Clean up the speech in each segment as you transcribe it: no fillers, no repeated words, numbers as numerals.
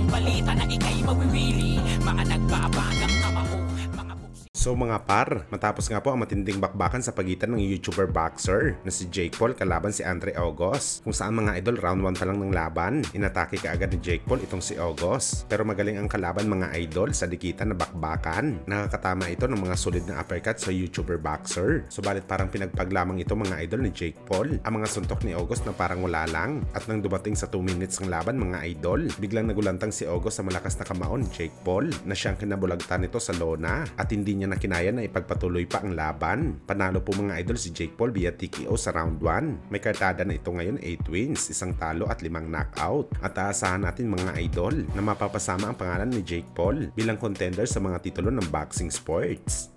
balita na ikay mawiwili. Mga nagbabagang kamao, mga So mga par, matapos nga po ang matinding bakbakan sa pagitan ng YouTuber boxer na si Jake Paul kalaban si Andre August, kung saan mga idol round 1 pa lang ng laban, inatake kaagad ni Jake Paul itong si August. Pero magaling ang kalaban mga idol sa dikitan na bakbakan. Nakakatama ito ng mga solid na uppercut sa YouTuber boxer. Subalit parang pinagpag lamang ito mga idol ni Jake Paul. Ang mga suntok ni August na parang wala lang. At nang dumating sa 2 minutes ng laban mga idol, biglang nagulantang si August sa malakas na kamao ni Jake Paul na siyang kinabulagtan nito sa lona at hindi niya na kinaya na ipagpatuloy pa ang laban. Panalo po mga idol si Jake Paul via TKO sa round 1. May kartada na ito ngayon 8 wins, 1 talo at 5 knockout. At aasahan natin mga idol na mapapasama ang pangalan ni Jake Paul bilang contender sa mga titulo ng boxing sports.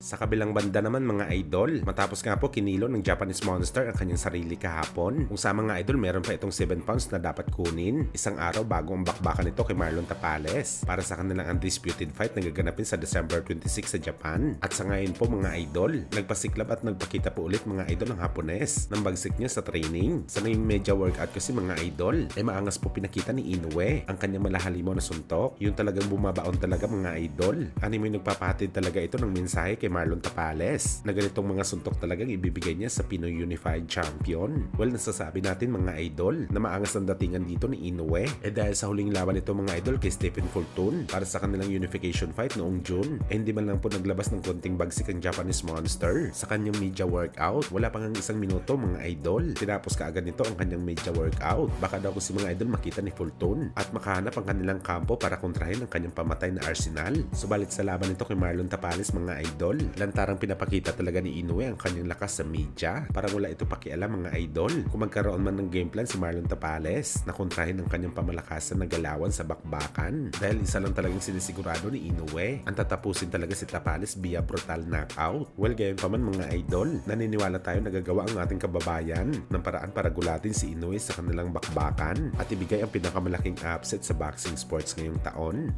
Sa kabilang banda naman mga idol, matapos nga po kinilo ng Japanese Monster ang kanyang sarili kahapon. Kung sa mga idol meron pa itong 7 pounds na dapat kunin, isang araw bago ang bakbakan nito kay Marlon Tapales para sa kanilang undisputed fight na gaganapin sa December 26 sa Japan. At sa ngayon po mga idol, nagpasiklab at nagpakita po ulit mga idol ng Hapones ng bagsik niya sa training. Sa naging media workout kasi mga idol, ay maangas po pinakita ni Inoue ang kanyang malahalimaw na suntok. Yung talagang bumabaon talaga mga idol. Animoy nagpapahatid talaga ito ng mensahe kay Marlon Tapales na ganitong mga suntok talagang ibibigay niya sa Pinoy Unified Champion. Well, nasasabi natin mga idol na maangas ang datingan dito ni Inoue dahil sa huling laban nito mga idol kay Stephen Fulton para sa kanilang unification fight noong June hindi man lang po naglabas ng konting bagsik ang Japanese Monster sa kanyang media workout. Wala pang 1 minuto mga idol, tinapos kaagad nito ang kanyang media workout. Baka daw si mga idol makita ni Fulton at makahanap ang kanilang kampo para kontrahin ang kanyang pamatay na Arsenal. Subalit sa laban nito kay Marlon Tapales mga idol, lantarang pinapakita talaga ni Inoue ang kanyang lakas sa media. Parang wala ito pakialam mga idol kung magkaroon man ng game plan si Marlon Tapales na kontrahin ang kanyang pamalakasan na galawan sa bakbakan. Dahil isa lang talagang sinisigurado ni Inoue, ang tatapusin talaga si Tapales via brutal knockout. Well, gayon pa man mga idol, naniniwala tayo na gagawa ang ating kababayan ng paraan para gulatin si Inoue sa kanilang bakbakan at ibigay ang pinakamalaking upset sa boxing sports ngayong taon.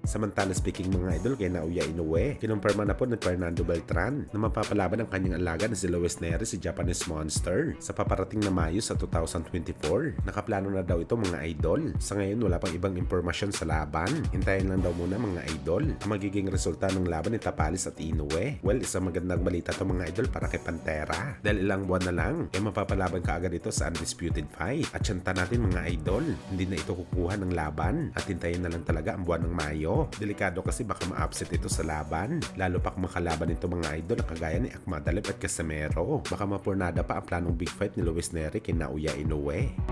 Samantala speaking mga idol kay Naoya Inoue, kinumpirma na po ni Fernando Beltran na mapapalaban ang kanyang alaga na si Luis Nery si Japanese Monster sa paparating na Mayo sa 2024. Nakaplano na daw ito mga idol. Sa ngayon wala pang ibang impormasyon sa laban. Hintayin lang daw muna mga idol ang magiging resulta ng laban ni Tapales at Inoue. Well, isang magandang balita to mga idol para kay Pantera. Dahil ilang buwan na lang, mapapalaban ka agad ito sa undisputed fight. At syanta natin mga idol, hindi na ito kukuha ng laban at hintayin na lang talaga ang buwan ng Mayo. Delikado kasi baka ma-upset ito sa laban. Lalo pa kung makalaban ito mga idol na kagaya ni Akmadalib at Casimero. Baka mapurnada pa ang planong big fight ni Luis Nery kay Naoya Inoue.